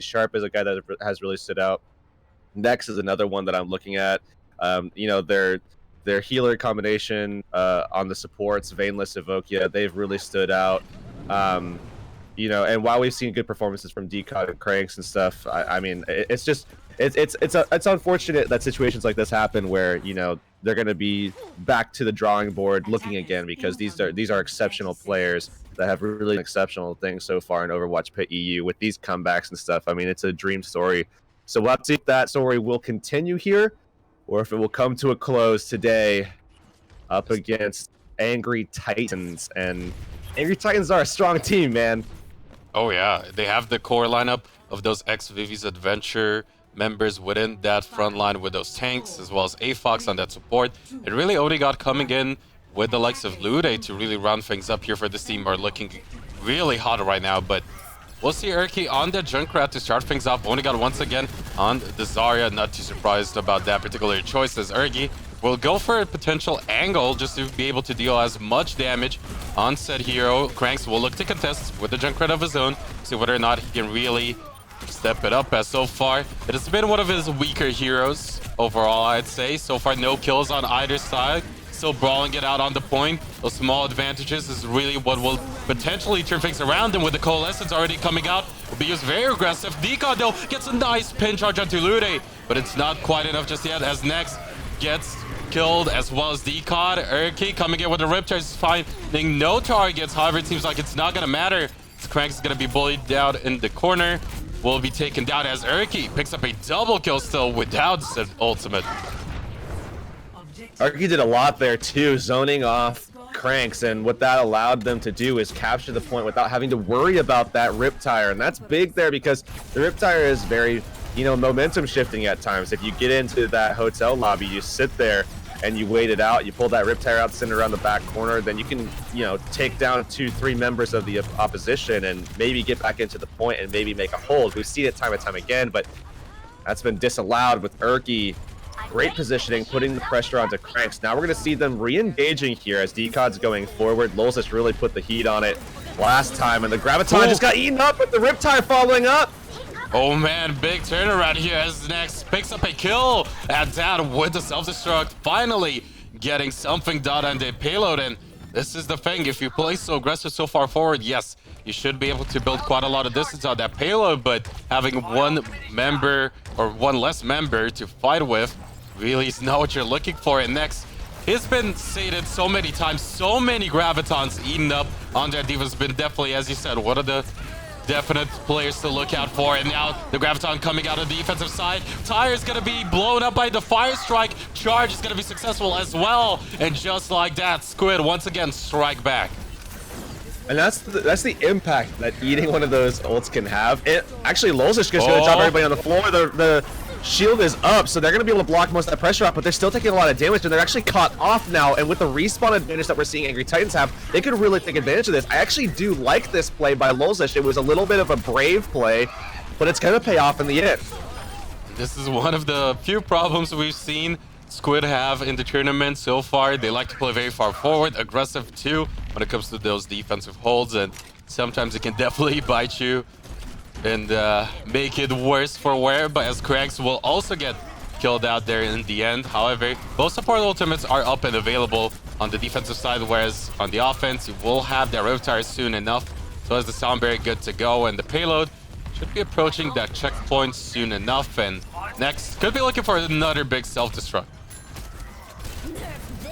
Sharp is a guy that has really stood out. Nex is another one that I'm looking at. You know, their healer combination on the supports, Veinless, Evokia, they've really stood out. You know, and while we've seen good performances from Decod and Cranks and stuff, I mean, it's just it's unfortunate that situations like this happen where, you know, they're going to be back to the drawing board looking again, because these are exceptional players that have really exceptional things so far in Overwatch Pit EU with these comebacks and stuff. I mean, it's a dream story. So we'll have to see if that story will continue here, or if it will come to a close today up against Angry Titans. And Angry Titans are a strong team, man. Oh yeah, they have the core lineup of those ex-Vivi's Adventure members within that front line with those tanks, as well as AFOX on that support. And really Odegaard coming in with the likes of Lude to really round things up here for this team are looking really hot right now. But we'll see Erky on the Junkrat to start things off. Odegaard once again on the Zarya. Not too surprised about that particular choice, as Erky will go for a potential angle just to be able to deal as much damage on said hero. Cranks will look to contest with the Junkrat of his own, see whether or not he can really step it up, as so far it has been one of his weaker heroes overall, I'd say. So far no kills on either side, still brawling it out on the point. Those small advantages is really what will potentially turn things around, and with the Coalescence already coming out, will be used very aggressive. Decod though gets a nice pin charge onto Lude, but it's not quite enough just yet, as Nex gets killed, as well as Decod. Erky coming in with the Riptide is finding no targets. However, it seems like it's not gonna matter. Cranks is gonna be bullied down in the corner, will be taken down as Erky picks up a double kill still without said ultimate. Erky did a lot there too, zoning off Cranks, and what that allowed them to do is capture the point without having to worry about that Riptire. And that's big there, because the Riptire is very, you know, momentum shifting at times. If you get into that hotel lobby, you sit there and you wait it out, you pull that Riptire out, send it around the back corner, then you can, you know, take down 2-3 members of the opposition and maybe get back into the point and maybe make a hold. We've seen it time and time again, but that's been disallowed with Erky. Great positioning, putting the pressure onto Cranks. Now we're going to see them re-engaging here as Decod's going forward. Lolzis really put the heat on it last time, and the Graviton just got eaten up with the Riptire following up. Oh man, big turnaround here as Nex picks up a kill at down with the self-destruct, finally getting something done on the payload. And this is the thing, if you play so aggressive so far forward, yes, you should be able to build quite a lot of distance on that payload, but having one member or one less member to fight with really is not what you're looking for. And Nex, he's been sated so many times, so many Gravitons eaten up on that diva's been definitely, as you said, one of the definite players to look out for. And now the Graviton coming out of the defensive side. Tire is going to be blown up by the Fire Strike. Charge is going to be successful as well. And just like that, Squid once again strike back. And that's the impact that eating one of those ults can have. It actually, Lolzis just going to drop everybody on the floor. The shield is up, so they're going to be able to block most of that pressure out, but they're still taking a lot of damage, and they're actually caught off now. And with the respawn advantage that we're seeing Angry Titans have, they could really take advantage of this. I actually do like this play by Lolzis. It was a little bit of a brave play, but it's going to pay off in the end. This is one of the few problems we've seen Squid have in the tournament so far. They like to play very far forward, aggressive too, when it comes to those defensive holds, and sometimes it can definitely bite you and make it worse for wear. But as Cranks will also get killed out there in the end. However, both support ultimates are up and available on the defensive side, whereas on the offense, you will have that Riptire soon enough. So as the sound very good to go, and the payload should be approaching that checkpoint soon enough. And Next could be looking for another big self-destruct.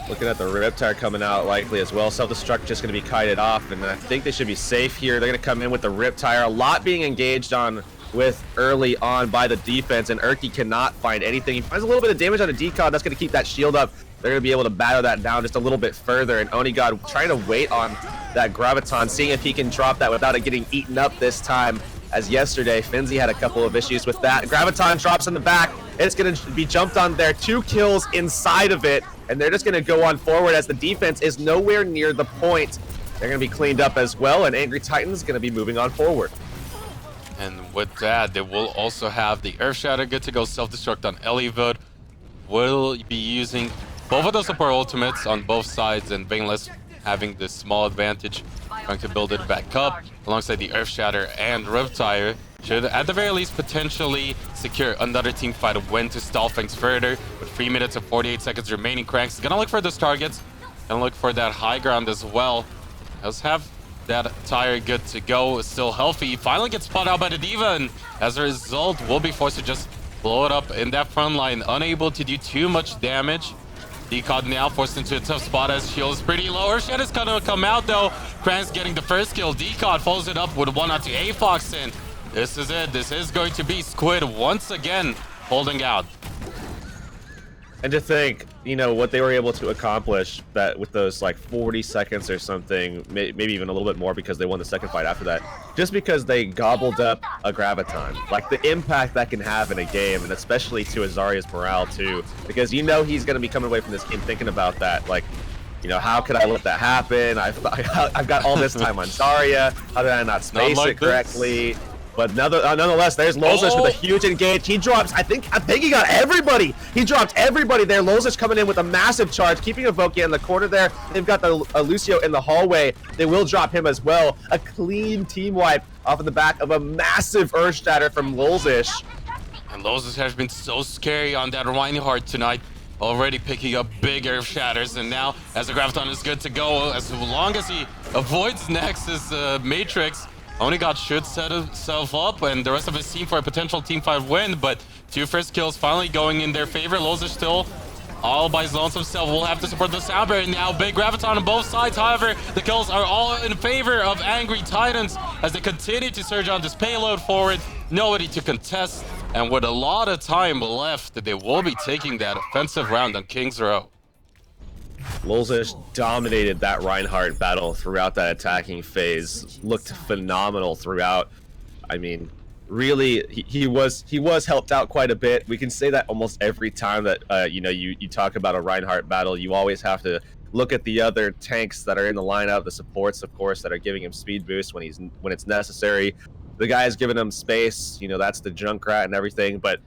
Looking at the Riptire coming out likely as well. Self-destruct just going to be kited off, and I think they should be safe here. They're going to come in with the Riptire. A lot being engaged on with early on by the defense, and Erky cannot find anything. He finds a little bit of damage on a Decod. That's going to keep that shield up. They're going to be able to batter that down just a little bit further, and Odegaard trying to wait on that Graviton, seeing if he can drop that without it getting eaten up this time. As yesterday, Finzi had a couple of issues with that. Graviton drops in the back. It's going to be jumped on there. 2 kills inside of it, and they're just going to go on forward as the defense is nowhere near the point. They're going to be cleaned up as well, and Angry Titans is going to be moving on forward. And with that, they will also have the Earth Shatter good to go, self-destruct on Elivod. Will be using both of those support ultimates on both sides, and Veinless having the small advantage, trying to build it back up alongside the Earth Shatter and Riptire. should at the very least potentially secure another team fight win to stall things further. With 3 minutes and 48 seconds remaining, Cranks is gonna look for those targets, gonna look for that high ground as well. Let's have that tire good to go, still healthy. Finally gets spotted out by the D.Va, and as a result, will be forced to just blow it up in that front line, unable to do too much damage. Decod now forced into a tough spot as shield is pretty low. Urshad is gonna come out though. Kranz getting the first kill. Decod follows it up with one onto AFox, and this is it. This is going to be Squid once again holding out. And to think, you know, what they were able to accomplish that with those like 40 seconds or something, maybe even a little bit more because they won the second fight after that, just because they gobbled up a Graviton. Like the impact that can have in a game, and especially to Azaria's morale too, because you know he's going to be coming away from this game thinking about that, like, you know, how could I let that happen? I've got all this time on Zarya. How did I not space it correctly? But nonetheless, there's Lolzish with a huge engage. He drops, I think he got everybody. He dropped everybody there. Lolzish coming in with a massive charge, keeping Evokia in the corner there. They've got the Lucio in the hallway. They will drop him as well. A clean team wipe off of the back of a massive Earth Shatter from Lolzish. And Lolzish has been so scary on that Reinhardt tonight. Already picking up big Earth Shatters, and now as the Graviton is good to go, as long as he avoids Nexus Matrix, only got should set himself up and the rest of his team for a potential team fight win, but 2 first kills finally going in their favor. Lolzish still all by his lonesome self. Will have to support the Sound Barrier now. Big Graviton on both sides. However, the kills are all in favor of Angry Titans as they continue to surge on this payload forward. Nobody to contest, and with a lot of time left, they will be taking that offensive round on King's Row. Lolzish dominated that Reinhardt battle throughout that attacking phase. Looked phenomenal throughout. I mean, really, he was helped out quite a bit. We can say that almost every time that you know, you talk about a Reinhardt battle, you always have to look at the other tanks that are in the lineup, the supports, of course, that are giving him speed boost when it's necessary. The guy is giving him space. You know, that's the Junkrat and everything, but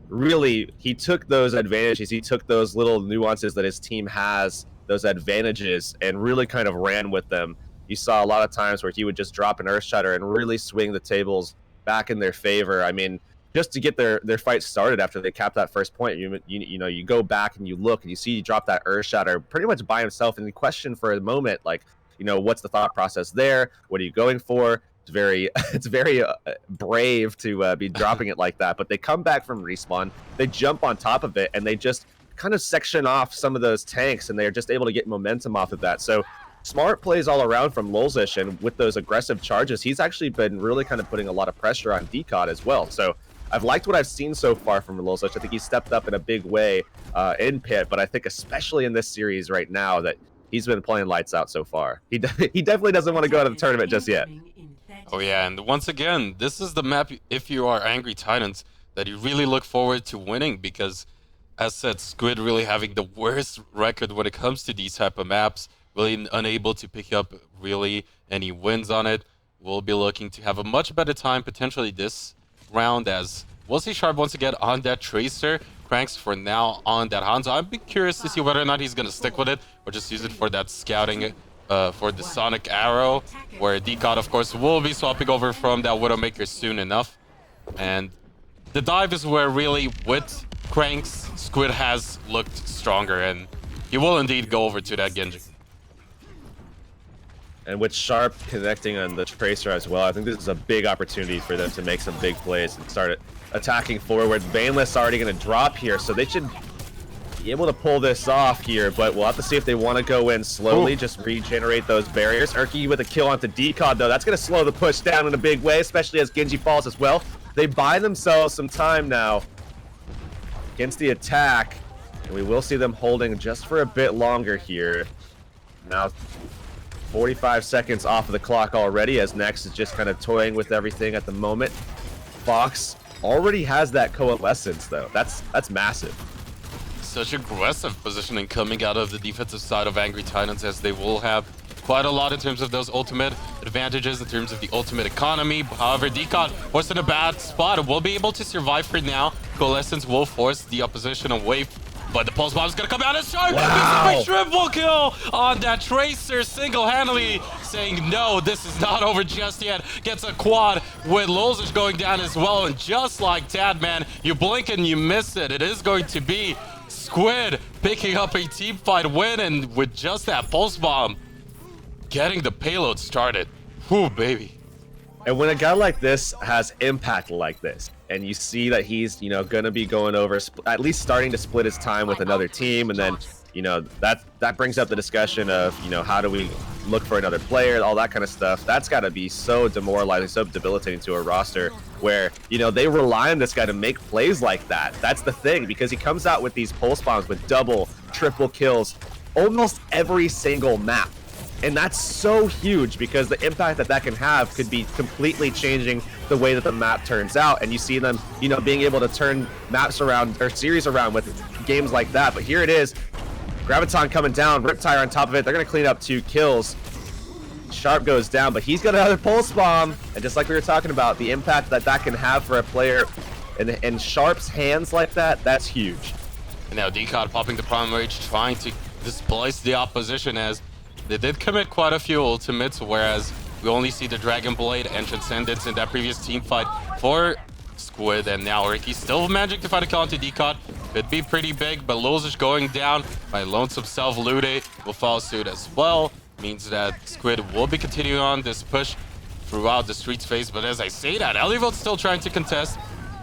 really, he took those advantages. He took those little nuances that his team has, those advantages, and really kind of ran with them. You saw a lot of times where he would just drop an Earth Shatter and really swing the tables back in their favor. I mean, just to get their fight started after they capped that first point, you know, you go back and you look and you see he dropped that Earth Shatter pretty much by himself, and you question for a moment, like, you know, what's the thought process there? What are you going for? It's very brave to be dropping it like that, but they come back from respawn, they jump on top of it, and they just kind of section off some of those tanks, and they're just able to get momentum off of that. So smart plays all around from Lolzish, and with those aggressive charges, he's actually been really kind of putting a lot of pressure on Decod as well. So I've liked what I've seen so far from Lolzish. I think he's stepped up in a big way in Pit, but I think especially in this series right now that he's been playing lights out so far. He definitely doesn't want to go out of the tournament just yet. Oh yeah, and once again, this is the map, if you are Angry Titans, that you really look forward to winning, because as said, Squid really having the worst record when it comes to these type of maps, really unable to pick up really any wins on it. We'll be looking to have a much better time potentially this round, as we'll see Sharp once again on that Tracer, Cranks for now on that Hanzo. I'd be curious to see whether or not he's going to stick with it or just use it for that scouting for the Sonic Arrow, where Decod, of course, will be swapping over from that Widowmaker soon enough. And the dive is where really, with Cranks, Squid has looked stronger, and he will indeed go over to that Genji. And with Sharp connecting on the Tracer as well, I think this is a big opportunity for them to make some big plays and start attacking forward. Vaneless already going to drop here, so they should be able to pull this off here, but we'll have to see if they want to go in slowly, just regenerate those barriers. Urki with a kill onto Decod, though. That's going to slow the push down in a big way, especially as Genji falls as well. They buy themselves some time now against the attack, and we will see them holding just for a bit longer here. Now, 45 seconds off of the clock already, as Nex is just kind of toying with everything at the moment. Fox already has that coalescence, though. That's massive. Such aggressive positioning coming out of the defensive side of Angry Titans, as they will have quite a lot in terms of those ultimate advantages, in terms of the ultimate economy. However, Decod was in a bad spot and will be able to survive for now. Coalescence will force the opposition away, but the pulse bomb is going to come out as Sharp. Wow. Triple kill on that Tracer, single-handedly saying, no, this is not over just yet. Gets a quad with Lolzish going down as well. And just like that, man, you blink and you miss it. It is going to be Squid picking up a team fight win, and with just that pulse bomb, getting the payload started. Whew, baby. And when a guy like this has impact like this, and you see that he's, you know, going to be going over, at least starting to split his time with another team, and then, you know, that brings up the discussion of, you know, how do we look for another player, all that kind of stuff. That's got to be so demoralizing, so debilitating to a roster where, you know, they rely on this guy to make plays like that. That's the thing, because he comes out with these pulse bombs with double, triple kills almost every single map. And that's so huge because the impact that can have could be completely changing the way that the map turns out. And you see them, you know, being able to turn maps around or series around with games like that. But here it is, Graviton coming down, Riptire on top of it. They're going to clean up 2 kills. Sharp goes down, but he's got another pulse bomb. And just like we were talking about, the impact that can have for a player in Sharp's hands like that, that's huge. And now Decod popping the Prime Rage, trying to displace the opposition, as they did commit quite a few ultimates, whereas we only see the Dragon Blade and Transcendence in that previous team fight for Squid. And now Ricky still managing to find a kill onto Decod. Could be pretty big, but Lolzish going down by Lonesome Self. Lude will follow suit as well. Means that Squid will be continuing on this push throughout the streets phase. But as I say that, Elivote's still trying to contest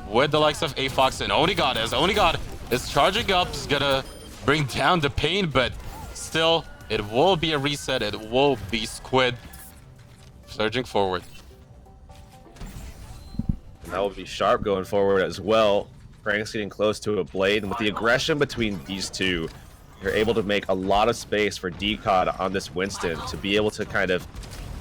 with the likes of Afox and Onigod, as Onigod is charging up. He's gonna bring down the pain, but still, it will be a reset. It will be Squid surging forward. And that will be Sharp going forward as well. Frank's getting close to a blade, and with the aggression between these two, you're able to make a lot of space for Decod on this Winston to be able to kind of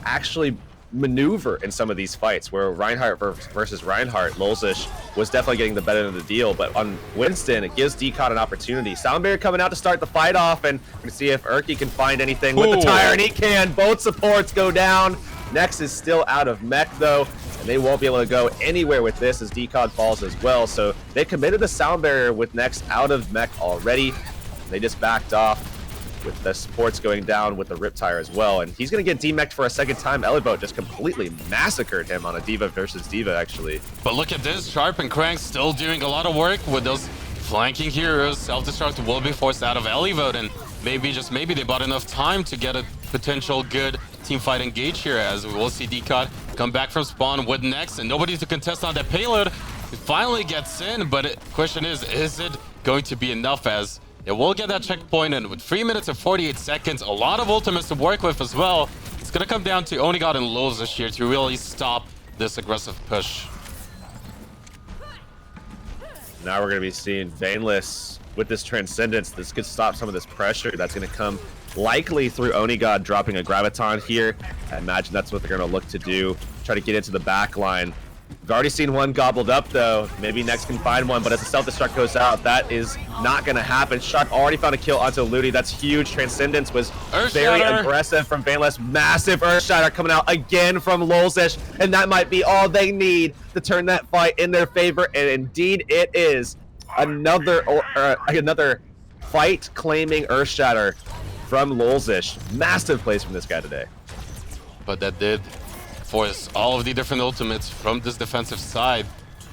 actually maneuver in some of these fights, where Reinhardt versus Reinhardt, Lolzish was definitely getting the better of the deal, but on Winston, it gives Decod an opportunity. Soundbarrier coming out to start the fight off, and we're gonna see if Urki can find anything with the tire, and he can. Both supports go down. Nex is still out of mech though, and they won't be able to go anywhere with this as Decod falls as well. So they committed the Soundbarrier with Nex out of mech already. They just backed off with the supports going down with the Riptire as well. And he's going to get demeched for a second time. Elivote just completely massacred him on a D.Va versus D.Va, actually. But look at this. Sharp and Crank still doing a lot of work with those flanking heroes. Self-destruct will be forced out of Elivote, and maybe, just maybe, they bought enough time to get a potential good team fight engage here, as we will see Decod come back from spawn with Nex, and nobody to contest on that payload. It finally gets in, but the question is it going to be enough, as it will get that checkpoint, and with 3 minutes and 48 seconds, a lot of ultimates to work with as well. It's going to come down to Onigod and Lolzish here to really stop this aggressive push. Now we're going to be seeing Vaneless with this Transcendence. This could stop some of this pressure that's going to come likely through Onigod dropping a Graviton here. I imagine that's what they're going to look to do, try to get into the back line. We've already seen one gobbled up though. Maybe Nex can find one, but as the self-destruct goes out, that is not going to happen. Sharp already found a kill onto Ludi. That's huge. Transcendence was very aggressive from Vaneless. Massive Earthshatter coming out again from Lolzish, and that might be all they need to turn that fight in their favor, and indeed it is. Another fight claiming Earthshatter from Lolzish. Massive plays from this guy today. But that did force all of the different ultimates from this defensive side,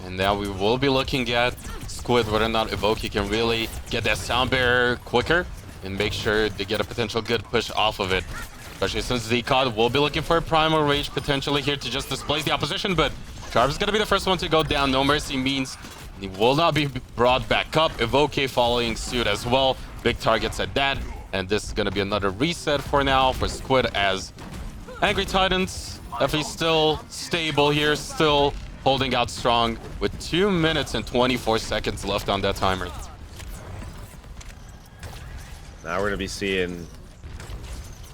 and now we will be looking at Squid, whether or not Evoke can really get that sound barrier quicker and make sure they get a potential good push off of it. Especially since Decod will be looking for a primal rage potentially here to just displace the opposition, but Sharp is going to be the first one to go down. No Mercy means he will not be brought back up. Evoke following suit as well. Big targets at that, and this is going to be another reset for now for Squid, as Angry Titans definitely still stable here, still holding out strong with 2 minutes and 24 seconds left on that timer. Now we're going to be seeing,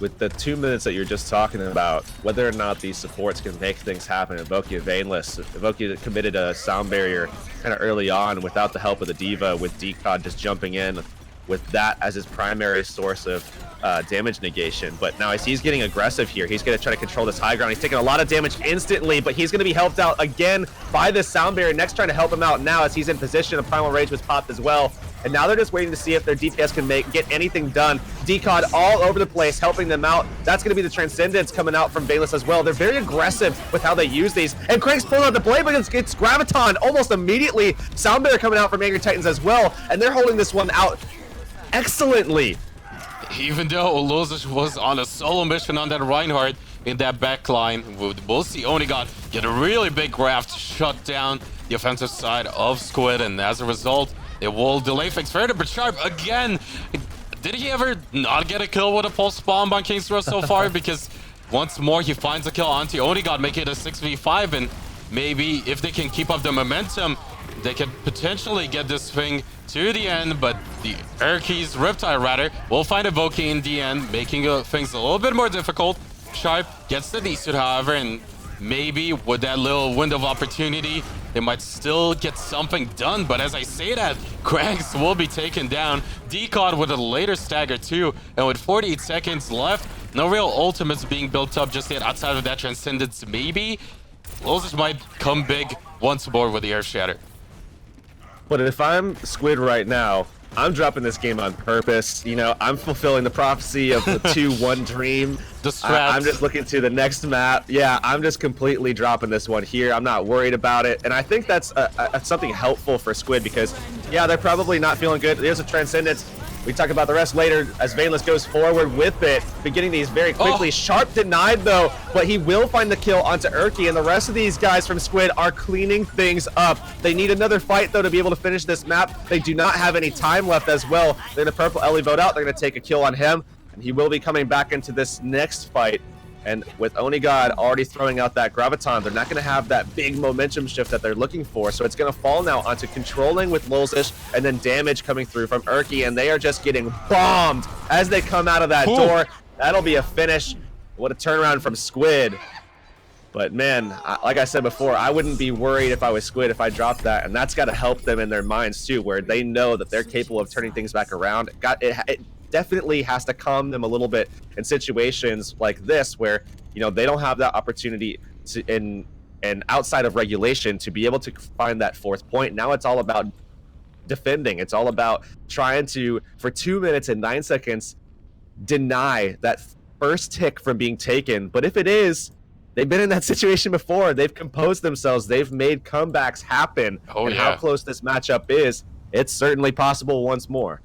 with the 2 minutes that you're just talking about, whether or not these supports can make things happen. Evoke Vaneless. Evoke committed a sound barrier kind of early on without the help of the D.Va, with Decod just jumping in with that as his primary source of damage negation. But now as he's getting aggressive here, he's going to try to control this high ground. He's taking a lot of damage instantly, but he's going to be helped out again by this sound barrier. Next trying to help him out now as he's in position. A primal rage was popped as well. and now they're just waiting to see if their DPS can get anything done. Decod all over the place, helping them out. That's going to be the Transcendence coming out from Valus as well. They're very aggressive with how they use these, and Craig's pulling out the blade, but it's Graviton almost immediately. Soundbearer coming out from Angry Titans as well, and they're holding this one out excellently. Even though Lozis was on a solo mission on that Reinhardt in that backline, we'll see Onigod get a really big grab to shut down the offensive side of Squid, and as a result, it will delay things further. But Sharp, again, did he ever not get a kill with a pulse bomb on King's Row so far? Because once more, he finds a kill onto Onigod, making it a 6v5, and maybe if they can keep up the momentum, they could potentially get this thing to the end, but the Urki's Riptide rather will find Evoking in the end, making things a little bit more difficult. Sharp gets the D-suit, however, and maybe with that little window of opportunity, they might still get something done. But as I say that, Kranks will be taken down. Decod with a later stagger too, and with 48 seconds left, no real ultimates being built up just yet outside of that Transcendence maybe. Lozis might come big once more with the Earth Shatter. But if I'm Squid right now, I'm dropping this game on purpose. You know, I'm fulfilling the prophecy of the 2-1 dream. I'm just looking to the next map. Yeah, I'm just completely dropping this one here. I'm not worried about it. And I think that's something helpful for Squid because, yeah, they're probably not feeling good. There's a Transcendence. We talk about the rest later as Vaneless goes forward with it, beginning these very quickly. Sharp denied though, but he will find the kill onto Urki, and the rest of these guys from Squid are cleaning things up. They need another fight though to be able to finish this map. They do not have any time left as well. They're gonna purple Ellie vote out. They're gonna take a kill on him, and he will be coming back into this next fight. And with Onigod already throwing out that Graviton, they're not going to have that big momentum shift that they're looking for. So it's going to fall now onto controlling with Lolzish and then damage coming through from Urki. And they are just getting bombed as they come out of that door. That'll be a finish. What a turnaround from Squid. But man, like I said before, I wouldn't be worried if I was Squid if I dropped that. And that's got to help them in their minds too, where they know that they're capable of turning things back around. It definitely has to calm them a little bit in situations like this where, you know, they don't have that opportunity to and outside of regulation to be able to find that fourth point. Now it's all about defending. It's all about trying to, for 2 minutes and 9 seconds, deny that first tick from being taken. But if it is, they've been in that situation before. They've composed themselves. They've made comebacks happen. And how close this matchup is, it's certainly possible once more.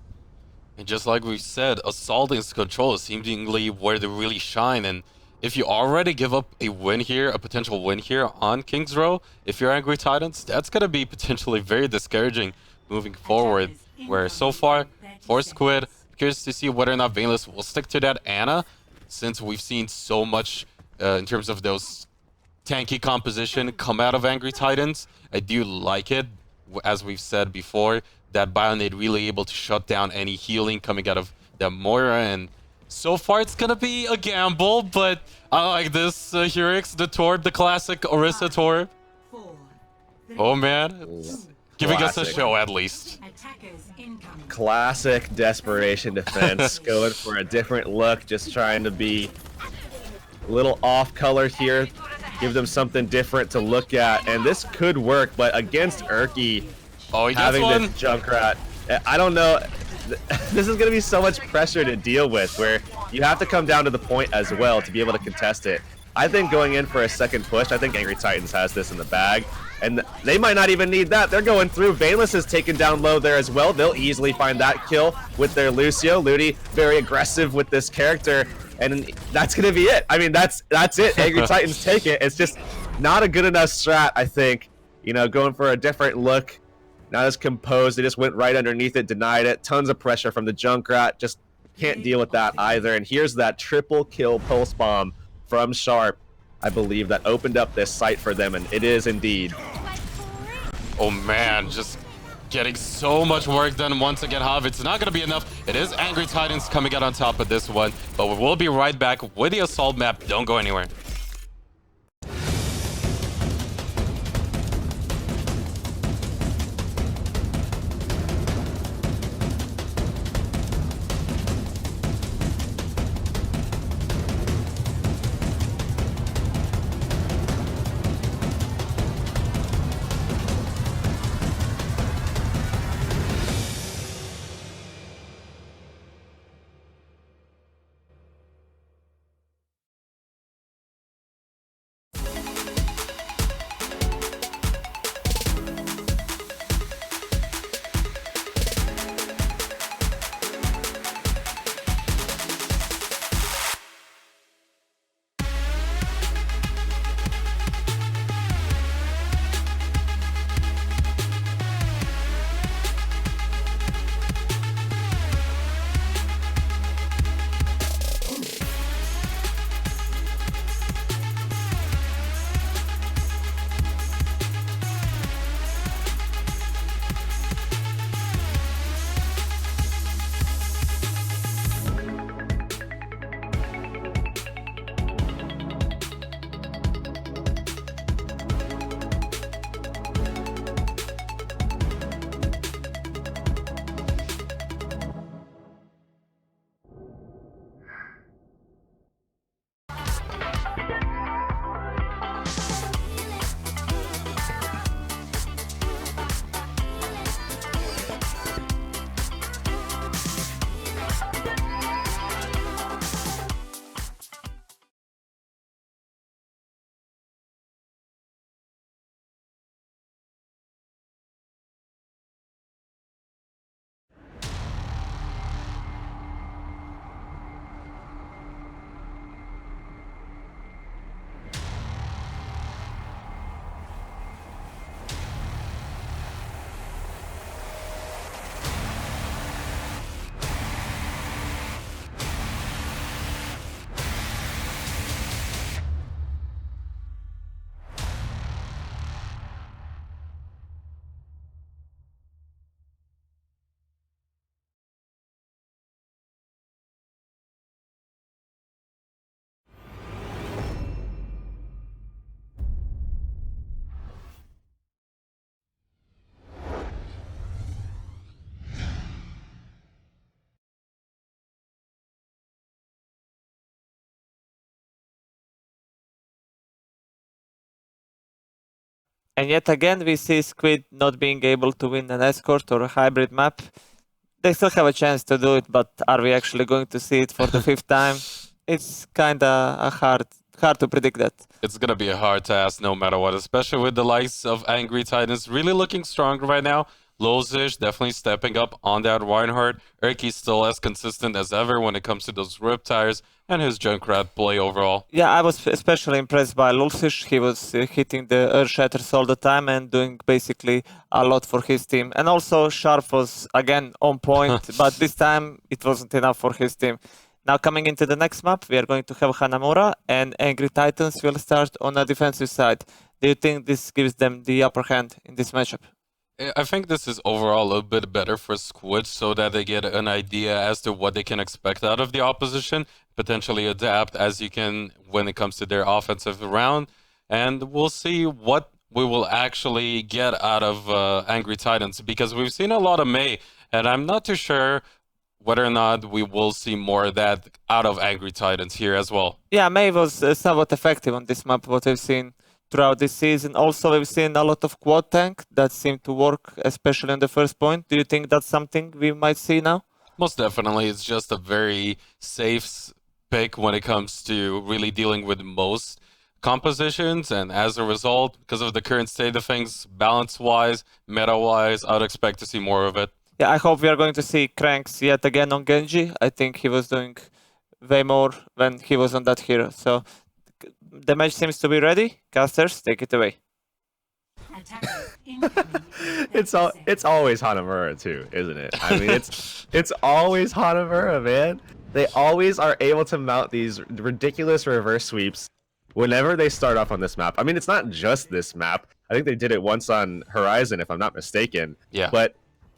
And just like we said, Assault and Control is seemingly where they really shine. And if you already give up a win here, a potential win here on King's Row, if you're Angry Titans, that's going to be potentially very discouraging moving forward. Where so far, for Squid, curious to see whether or not Vaneless will stick to that Ana, since we've seen so much in terms of those tanky composition come out of Angry Titans. I do like it, as we've said before, that Bionade really able to shut down any healing coming out of the Moira, and so far it's gonna be a gamble, but I like this Hurix, the Torb, the classic Orisa Torb. Oh man, giving us a show at least. Classic desperation defense, going for a different look, just trying to be a little off color here, give them something different to look at, and this could work, but against Urki, he having gets one. This Junkrat, I don't know. This is going to be so much pressure to deal with, where you have to come down to the point as well to be able to contest it. I think going in for a second push, I think Angry Titans has this in the bag, and they might not even need that. They're going through. Vaneless is taken down low there as well. They'll easily find that kill with their Lucio. Ludi, very aggressive with this character, and that's going to be it. I mean, that's it. Angry Titans take it. It's just not a good enough strat, I think. You know, going for a different look. Not as composed. They just went right underneath it, denied it. Tons of pressure from the Junkrat. Just can't deal with that either. And here's that triple kill pulse bomb from Sharp, I believe, that opened up this site for them, and it is indeed. Oh man, just getting so much work done once again. However, it's not going to be enough. It is Angry Titans coming out on top of this one, but we will be right back with the Assault map. Don't go anywhere. And yet again, we see Squid not being able to win an escort or a hybrid map. They still have a chance to do it, but are we actually going to see it for the 5th time? It's kinda hard to predict that. It's gonna be a hard task no matter what, especially with the likes of Angry Titans really looking strong right now. Lozish definitely stepping up on that Reinhardt. Erky still as consistent as ever when it comes to those Riptires and his Junkrat play overall. Yeah, I was especially impressed by Lulsish. He was hitting the Earth Shatters all the time and doing basically a lot for his team. And also Sharp was again on point, but this time it wasn't enough for his team. Now coming into the next map, we are going to have Hanamura and Angry Titans will start on the defensive side. Do you think this gives them the upper hand in this matchup? I think this is overall a little bit better for Squid so that they get an idea as to what they can expect out of the opposition, potentially adapt as you can when it comes to their offensive round, and we'll see what we will actually get out of Angry Titans, because we've seen a lot of Mei, and I'm not too sure whether or not we will see more of that out of Angry Titans here as well. Yeah, Mei was somewhat effective on this map, what we've seen throughout this season. Also, we've seen a lot of quad tank that seemed to work, especially on the first point. Do you think that's something we might see now? Most definitely. It's just a very safe pick when it comes to really dealing with most compositions, and as a result, because of the current state of things, balance-wise, meta-wise, I'd expect to see more of it. Yeah, I hope we are going to see Cranks yet again on Genji. I think he was doing way more when he was on that hero. So the match seems to be ready. Casters, take it away. It's always Hanamura too, isn't it? I mean, it's always Hanamura, man. They always are able to mount these ridiculous reverse sweeps whenever they start off on this map. I mean, it's not just this map. I think they did it once on Horizon, if I'm not mistaken. Yeah. But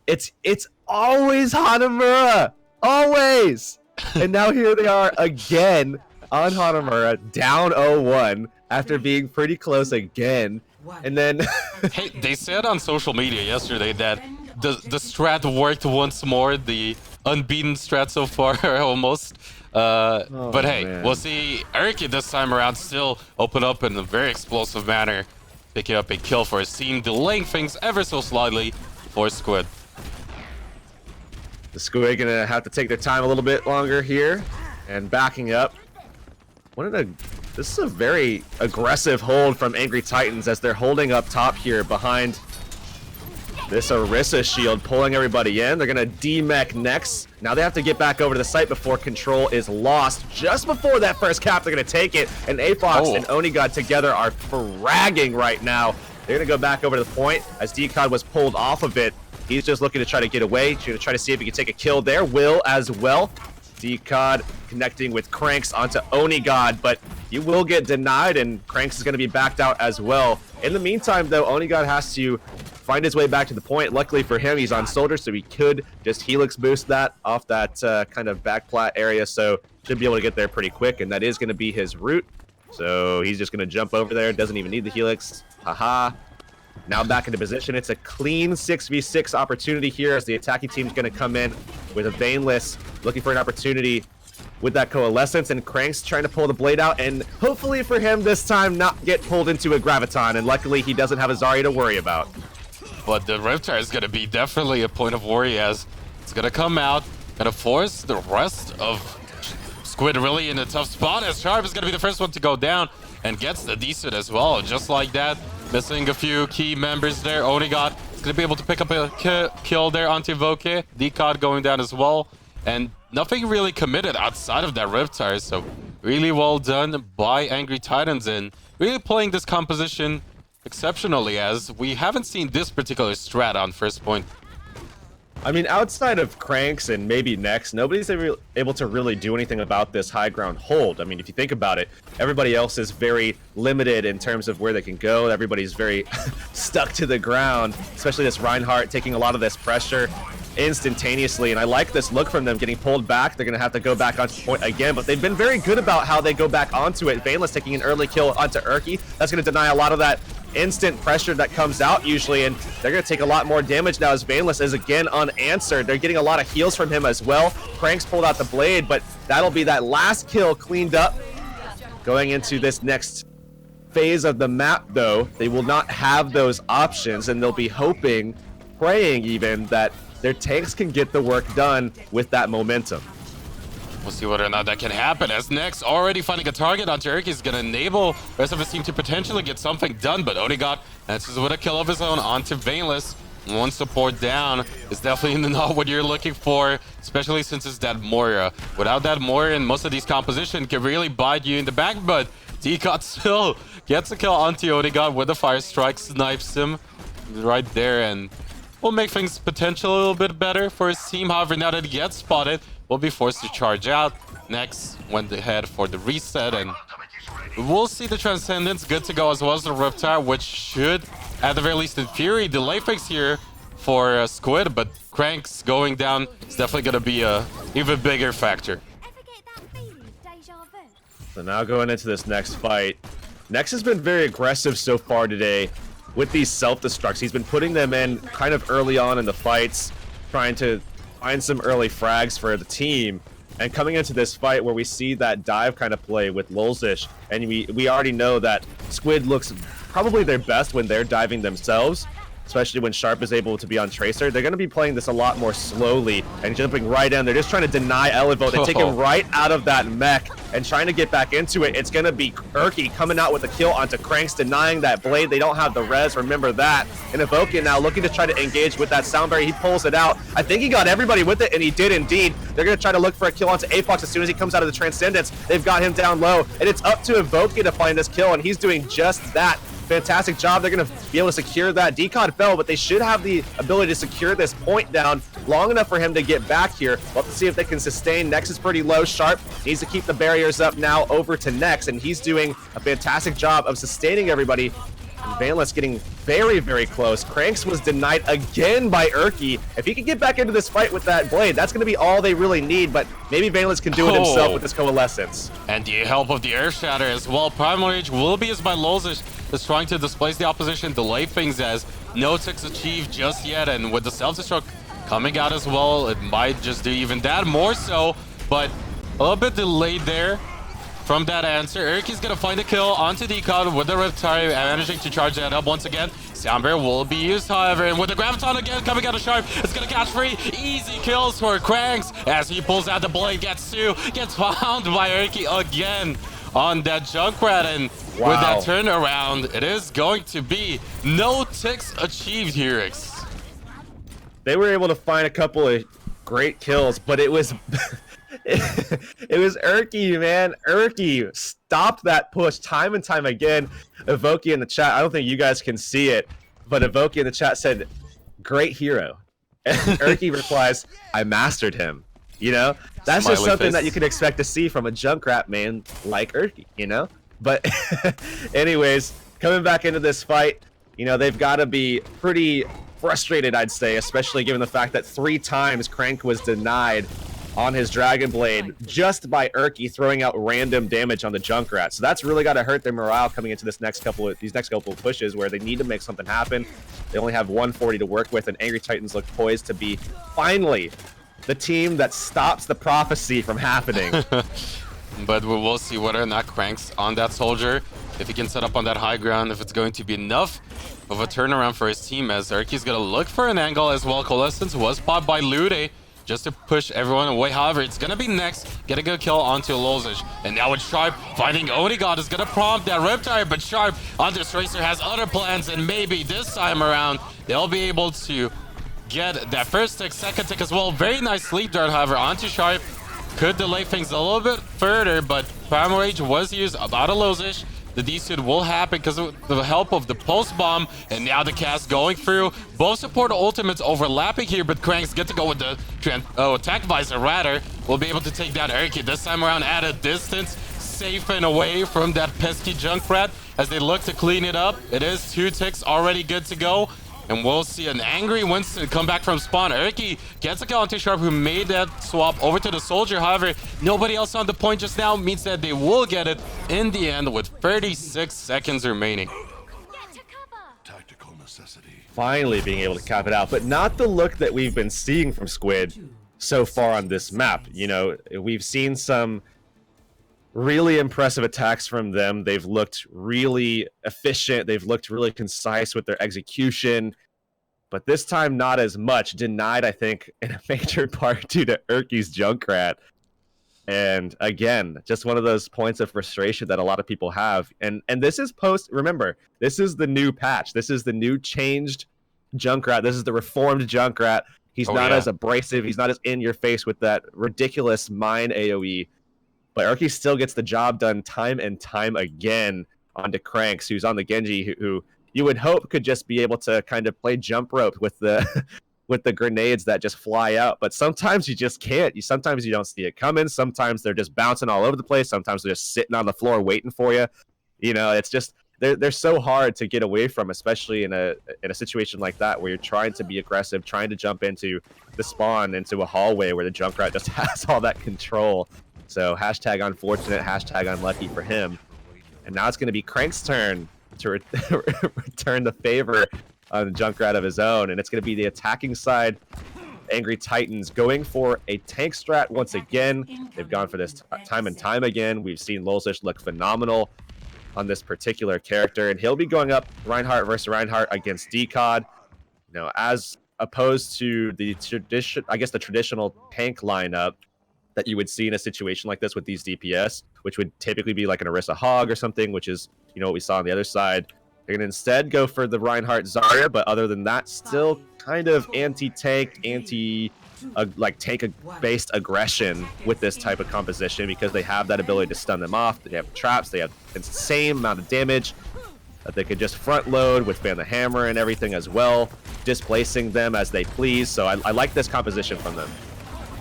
it's always Hanamura, always. And now here they are again on Hanamura, down 0-1 after being pretty close again. And then hey, they said on social media yesterday that the strat worked once more, the unbeaten strat so far almost. But hey, man. We'll see. Erky this time around still open up in a very explosive manner, picking up a kill for his team, delaying things ever so slightly for Squid. The Squid gonna have to take their time a little bit longer here, and backing up. This is a very aggressive hold from Angry Titans as they're holding up top here behind this Orisa shield, pulling everybody in. They're gonna demech next. Now they have to get back over to the site before control is lost. Just before that first cap, they're gonna take it, and Afox and Onigod together are fragging right now. They're gonna go back over to the point as Decod was pulled off of it. He's just looking to try to get away, to try to see if he can take a kill there. Will as well. Decod connecting with Cranks onto Onigod, but you will get denied, and Cranks is going to be backed out as well. In the meantime, though, Onigod has to find his way back to the point. Luckily for him, he's on Soldier, so he could just Helix boost that off that kind of back plat area, so should be able to get there pretty quick, and that is going to be his route. So he's just going to jump over there, doesn't even need the Helix. Haha. Now back into position. It's a clean 6v6 opportunity here as the attacking team is going to come in with a Veinless, looking for an opportunity with that Coalescence, and Crank's trying to pull the blade out, and hopefully for him this time not get pulled into a Graviton, and luckily he doesn't have a Zarya to worry about. But the Riptide is going to be definitely a point of worry as it's going to come out, going to force the rest of Squid really in a tough spot as Sharp is going to be the first one to go down and gets the decent as well, just like that. Missing a few key members there. Onigod is going to be able to pick up a kill there onto Voke. Decod going down as well. And nothing really committed outside of that Riptire. So really well done by Angry Titans and really playing this composition exceptionally, as we haven't seen this particular strat on first point. I mean, outside of Cranks and maybe Next, nobody's able to really do anything about this high ground hold. I mean, if you think about it, everybody else is very limited in terms of where they can go. Everybody's very stuck to the ground, especially this Reinhardt taking a lot of this pressure instantaneously. And I like this look from them getting pulled back. They're going to have to go back onto the point again, but they've been very good about how they go back onto it. Veinless taking an early kill onto Erky. That's going to deny a lot of that instant pressure that comes out usually, and they're going to take a lot more damage now as Veinless is again unanswered. They're getting a lot of heals from him as well. Cranks pulled out the blade, but that'll be that last kill cleaned up going into this next phase of the map, though, they will not have those options, and they'll be hoping, praying even, that their tanks can get the work done with that momentum. We'll see whether or not that can happen, as Nex already finding a target onto Erky is going to enable the rest of his team to potentially get something done, but Onigot answers with a kill of his own onto Veinless. One support down is definitely not what you're looking for, especially since it's that Moira. Without that Moira, and most of these composition can really bite you in the back, but Decot still gets a kill onto Onigot with a fire strike, snipes him right there, and will make things potentially a little bit better for his team. However, now that he gets spotted, will be forced to charge out. Next went ahead for the reset, and we'll see the Transcendence good to go, as well as the Riptide, which should, at the very least in theory, delay fix here for Squid, but Cranks going down is definitely going to be a even bigger factor. So now going into this next fight, Nex has been very aggressive so far today with these self-destructs. He's been putting them in kind of early on in the fights, trying to find some early frags for the team. And coming into this fight where we see that dive kind of play with Lulzish, and we already know that Squid looks probably their best when they're diving themselves, especially when Sharp is able to be on Tracer. They're going to be playing this a lot more slowly and jumping right in. They're just trying to deny Elevote and take him right out of that mech and trying to get back into it. It's going to be Erky coming out with a kill onto Cranks, denying that blade. They don't have the res, remember that. And Evokian now looking to try to engage with that Soundberry. He pulls it out. I think he got everybody with it, and he did indeed. They're going to try to look for a kill onto Afox as soon as he comes out of the Transcendence. They've got him down low, and it's up to Evokian to find this kill, and he's doing just that. Fantastic job. They're going to be able to secure that. Decod fell, but they should have the ability to secure this point down long enough for him to get back here. We'll have to see if they can sustain. Nex is pretty low. Sharp needs to keep the barriers up now over to Nex, and he's doing a fantastic job of sustaining everybody. Veinless getting very, very close. Cranks was denied again by Erky. If he can get back into this fight with that blade, that's going to be all they really need, but maybe Veinless can do it himself with this Coalescence. And the help of the Earth Shatter as well. Primal Rage will be used by Lulzish, is trying to displace the opposition, delay things as no ticks achieved just yet, and with the self-destruct coming out as well, it might just do even that more so, but a little bit delayed there from that answer. Erky's gonna find a kill onto Decod with the Riptide, managing to charge that up once again. Soundbear will be used, however, and with the Graviton again coming out of Sharp, it's gonna catch free. Easy kills for Cranks as he pulls out the blade, gets found by Erky again on that Junkrat, and with that turnaround, it is going to be no ticks achieved here. They were able to find a couple of great kills, but it was it was Erky, man. Erky stopped that push time and time again. Evoki in the chat, I don't think you guys can see it, but Evoki in the chat said, "Great hero." And Erky replies, "I mastered him." You know, that's just something that you can expect to see from a Junkrat man like Erky, you know? But anyways, coming back into this fight, you know, they've got to be pretty frustrated, I'd say, especially given the fact that 3 times Crank was denied on his Dragon Blade just by Erky throwing out random damage on the Junkrat. So that's really got to hurt their morale coming into these next couple of pushes where they need to make something happen. They only have 140 to work with, and Angry Titans look poised to be finally the team that stops the prophecy from happening. But we will see whether or not Cranks on that soldier, if he can set up on that high ground, if it's going to be enough of a turnaround for his team, as Erky's going to look for an angle as well. Coalescence was spotted by Lude just to push everyone away. However, it's going to be Next, get a good kill onto Lulzish. And now with Sharp finding Onigot is going to prompt that Riptide, but Sharp onto Tracer has other plans, and maybe this time around they'll be able to get that first tick, second tick as well. Very nice sleep dart, however, onto Sharp. Could delay things a little bit further, but Primal Rage was used about a Lulzish. The D-suit will happen because of the help of the Pulse Bomb, and now the cast going through. Both support ultimates overlapping here, but Cranks get to go with the attack visor, rather. Will be able to take down Erky this time around at a distance, safe and away from that pesky Junkrat as they look to clean it up. It is 2 ticks already good to go. And we'll see an angry Winston come back from spawn. Erky gets a kill onto Sharp, who made that swap over to the soldier. However, nobody else on the point just now, means that they will get it in the end with 36 seconds remaining. Tactical necessity. Finally being able to cap it out, but not the look that we've been seeing from Squid so far on this map. You know, we've seen some really impressive attacks from them. They've looked really efficient. They've looked really concise with their execution. But this time, not as much. Denied, I think, in a major part due to Erky's Junkrat. And again, just one of those points of frustration that a lot of people have. And this is remember, this is the new patch. This is the new changed Junkrat. This is the reformed Junkrat. He's not as abrasive. He's not as in your face with that ridiculous mine AoE. But Erky still gets the job done time and time again onto Cranks, who's on the Genji, who you would hope could just be able to kind of play jump rope with the with the grenades that just fly out. But sometimes you just can't. Sometimes you don't see it coming. Sometimes they're just bouncing all over the place. Sometimes they're just sitting on the floor waiting for you. You know, it's just they're so hard to get away from, especially in a situation like that where you're trying to be aggressive, trying to jump into the spawn, into a hallway where the Junkrat just has all that control. So hashtag unfortunate, hashtag unlucky for him. And now it's going to be Crank's turn to return the favor on the Junkrat of his own. And it's going to be the attacking side. Angry Titans going for a tank strat once again. They've gone for this time and time again. We've seen Lolzish look phenomenal on this particular character. And he'll be going up Reinhardt versus Reinhardt against DCOD. You know, as opposed to the traditional tank lineup that you would see in a situation like this with these DPS, which would typically be like an Orisa Hog or something, which is, you know, what we saw on the other side. They're going to instead go for the Reinhardt Zarya, but other than that, still kind of anti-tank, tank-based aggression with this type of composition because they have that ability to stun them off. They have traps. They have insane amount of damage that they could just front load with Fan the Hammer and everything as well, displacing them as they please. So I like this composition from them.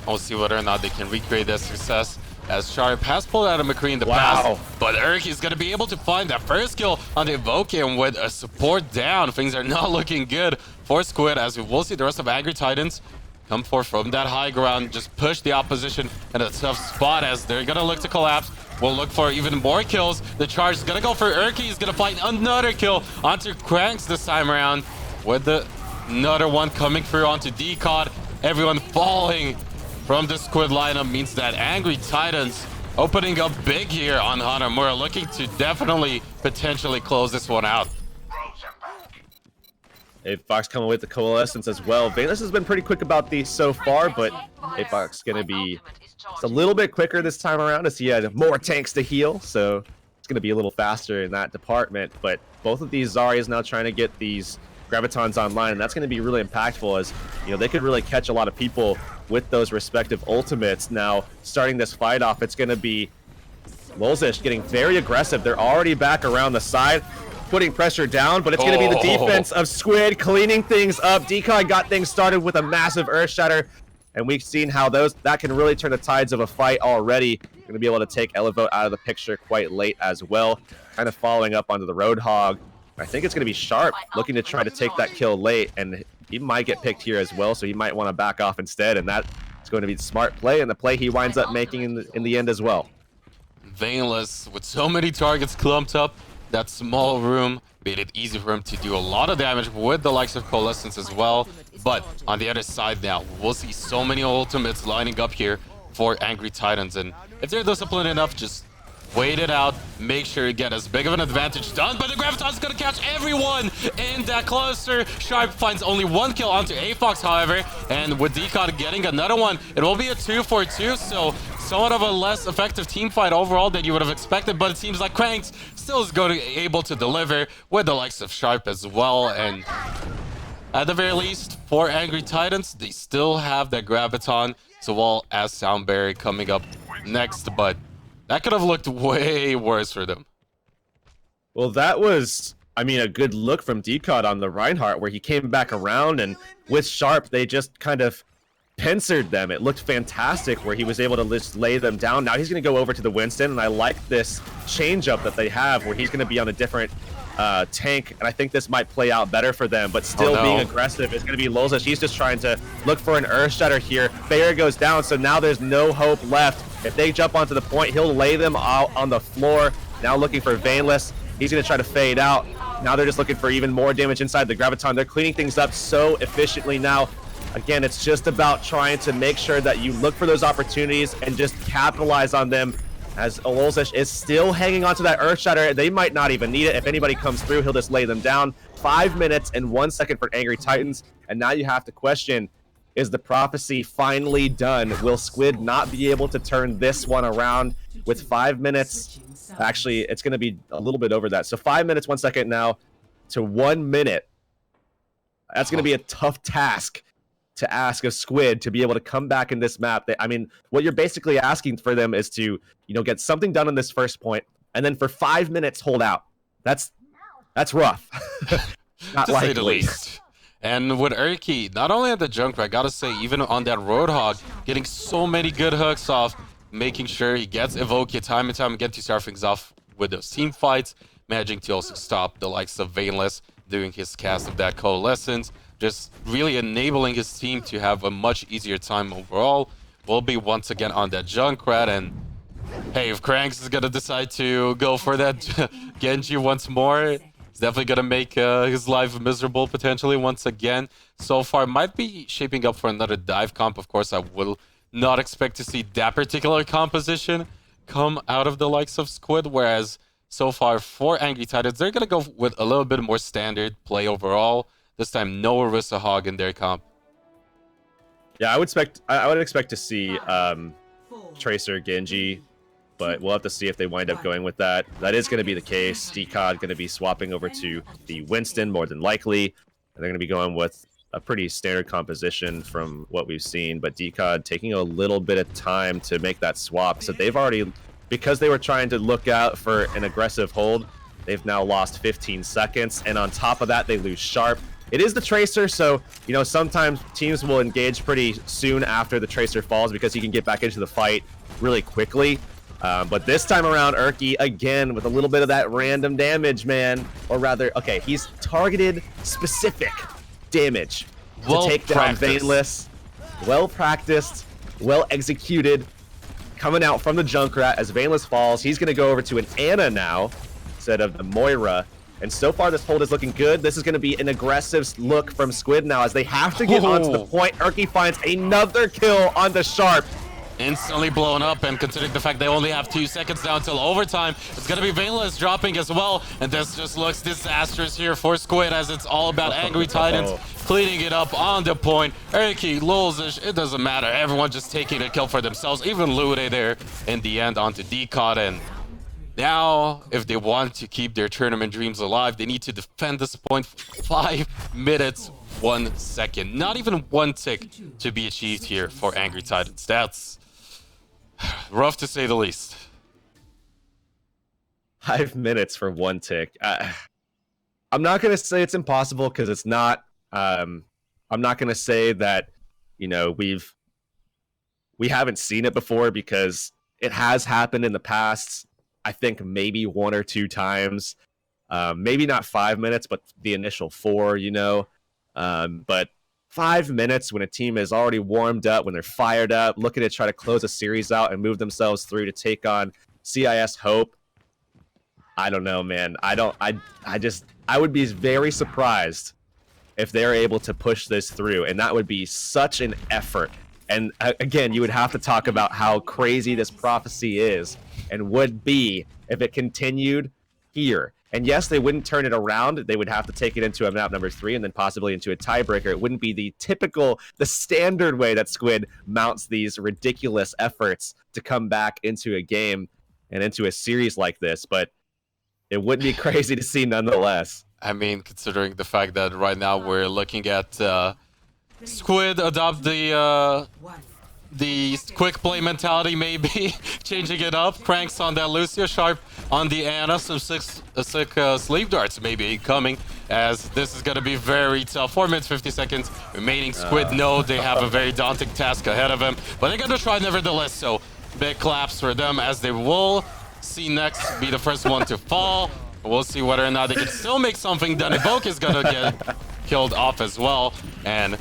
We'll see whether or not they can recreate that success, as Sharp has pulled out of McCree in the past. But Erky is going to be able to find that first kill on the Evokian with a support down. Things are not looking good for Squid, as we will see the rest of Angry Titans come forth from that high ground, just push the opposition in a tough spot as they're going to look to collapse. We'll look for even more kills. The charge is going to go for Erky. He's going to find another kill onto Cranks this time around, with another one coming through onto DCOD. Everyone falling from the Squid lineup means that Angry Titans opening up big here on Hanamura, looking to definitely potentially close this one out. Fox coming with the Coalescence as well. Valus has been pretty quick about these so far, but Fox going to be just a little bit quicker this time around as he had more tanks to heal, so it's going to be a little faster in that department. But both of these Zaryas now trying to get these Gravitons online, and that's going to be really impactful, as you know, they could really catch a lot of people with those respective ultimates. Now, starting this fight off, it's going to be Lolzish getting very aggressive. They're already back around the side, putting pressure down, but it's going to be the defense of Squid cleaning things up. DCOD got things started with a massive Earthshatter, and we've seen how that can really turn the tides of a fight already. Going to be able to take Elevote out of the picture quite late as well, kind of following up onto the Roadhog. I think it's going to be Sharp looking to try to take that kill late, and he might get picked here as well, so he might want to back off instead, and that is going to be the smart play, and the play he winds up making in the end as well. Veinless, with so many targets clumped up, that small room made it easy for him to do a lot of damage with the likes of Coalescence as well. But on the other side now, we'll see so many ultimates lining up here for Angry Titans, and if they're disciplined enough, just wait it out, make sure you get as big of an advantage done, but the Graviton is going to catch everyone in that cluster. Sharp finds only one kill onto AFox, however, and with DCOD getting another one, it will be a 2-for-2, so somewhat of a less effective team fight overall than you would have expected, but it seems like Cranks still is going to be able to deliver with the likes of Sharp as well, and at the very least, for Angry Titans, they still have that Graviton, so well as Soundberry coming up next, but that could have looked way worse for them. Well, that was, I mean, a good look from DCOD on the Reinhardt, where he came back around, and with Sharp, they just kind of pincered them. It looked fantastic, where he was able to just lay them down. Now he's going to go over to the Winston, and I like this change-up that they have, where he's going to be on a different tank, and I think this might play out better for them, but still being aggressive is going to be Lolzish. He's just trying to look for an Earthshatter here. Bayer goes down, so now there's no hope left. If they jump onto the point, he'll lay them out on the floor. Now looking for Veinless. He's going to try to fade out. Now they're just looking for even more damage inside the Graviton. They're cleaning things up so efficiently now. Again, it's just about trying to make sure that you look for those opportunities and just capitalize on them as Ololzish is still hanging onto that Earthshatter. They might not even need it. If anybody comes through, he'll just lay them down. 5 minutes and 1 second for Angry Titans. And now you have to question, is the prophecy finally done? Will Squid not be able to turn this one around with 5 minutes? Actually, it's going to be a little bit over that. So 5 minutes, 1 second now to 1 minute. That's going to be a tough task to ask of Squid to be able to come back in this map. I mean, what you're basically asking for them is to, get something done on this first point, and then for 5 minutes hold out. That's rough. Not to say the likely. least. And with Erky, not only at the Junkrat, I gotta say, even on that Roadhog, getting so many good hooks off, making sure he gets Evokia time and time again to start things off with those team fights, managing to also stop the likes of Vainless doing his cast of that Coalescence, just really enabling his team to have a much easier time overall. Will be once again on that Junkrat, and hey, if Cranks is gonna decide to go for that Genji once more, it's definitely gonna make his life miserable potentially once again. So far, might be shaping up for another dive comp. Of course, I will not expect to see that particular composition come out of the likes of Squid, whereas so far for Angry Titans, they're gonna go with a little bit more standard play overall. This time, no Orisa Hog in their comp. Yeah, I would expect to see Tracer Genji, but we'll have to see if they wind up going with that. That is going to be the case. Decod going to be swapping over to the Winston more than likely, and they're going to be going with a pretty standard composition from what we've seen. But Decod taking a little bit of time to make that swap, so they've already, because they were trying to look out for an aggressive hold, they've now lost 15 seconds, and on top of that, they lose Sharp. It is the Tracer, so, sometimes teams will engage pretty soon after the Tracer falls because he can get back into the fight really quickly. But this time around, Erky, again, with a little bit of that random damage, man. Or rather, okay, he's targeted specific damage to take down Vainless. Well-practiced, well-executed. Coming out from the Junkrat as Vainless falls. He's going to go over to an Ana now instead of the Moira. And so far, this hold is looking good. This is going to be an aggressive look from Squid now as they have to get onto the point. Erky finds another kill on the Sharp. Instantly blown up, and considering the fact they only have 2 seconds now until overtime, it's going to be Vainless dropping as well. And this just looks disastrous here for Squid as it's all about Angry Titans cleaning it up on the point. Erky, Lulzish, it doesn't matter. Everyone just taking a kill for themselves. Even Lude there in the end onto Decod. And now, if they want to keep their tournament dreams alive, they need to defend this point. 5 minutes, 1 second. Not even 1 tick to be achieved here for Angry Titans. That's rough to say the least. 5 minutes for 1 tick. I'm not going to say it's impossible because it's not. I'm not going to say that, we haven't seen it before because it has happened in the past. I think maybe 1 or 2 times. Maybe not 5 minutes, but the initial 4, But 5 minutes when a team is already warmed up, when they're fired up, looking to try to close a series out and move themselves through to take on CIS Hope. I don't know, man. I would be very surprised if they're able to push this through, and that would be such an effort. And again, you would have to talk about how crazy this prophecy is and would be if it continued here. And yes, they wouldn't turn it around. They would have to take it into a map number 3 and then possibly into a tiebreaker. It wouldn't be the standard way that Squid mounts these ridiculous efforts to come back into a game and into a series like this, but it would be crazy to see nonetheless. I mean, considering the fact that right now we're looking at Squid adopt the quick play mentality, maybe changing it up. Cranks on that Lucia, Sharp on the Ana, some sick sleep darts maybe coming, as this is going to be very tough. 4 minutes 50 seconds remaining. Squid know they have a very daunting task ahead of them, but they're going to try nevertheless. So big claps for them, as they will see next be the first one to fall. We'll see whether or not they can still make something done. Evoke is going to get killed off as well. And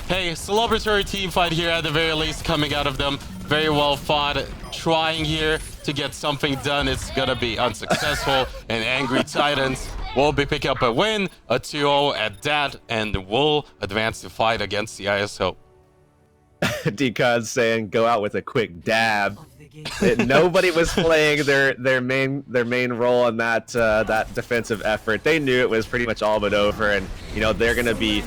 hey, celebratory team fight here at the very least coming out of them. Very well fought. Trying here to get something done. It's going to be unsuccessful. And Angry Titans will be picking up a win, a 2-0 at that, and will advance to fight against CIS Hope. Decod saying go out with a quick dab. Nobody was playing their main role in that that defensive effort. They knew it was pretty much all but over, and you know they're gonna be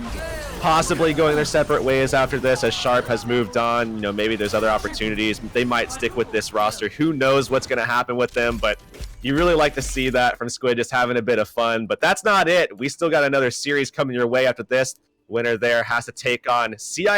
possibly going their separate ways after this as Sharp has moved on. You know, maybe there's other opportunities. They might stick with this roster. Who knows what's gonna happen with them, but you really like to see that from Squid, just having a bit of fun. But that's not it. We still got another series coming your way after this. Winner there has to take on CIS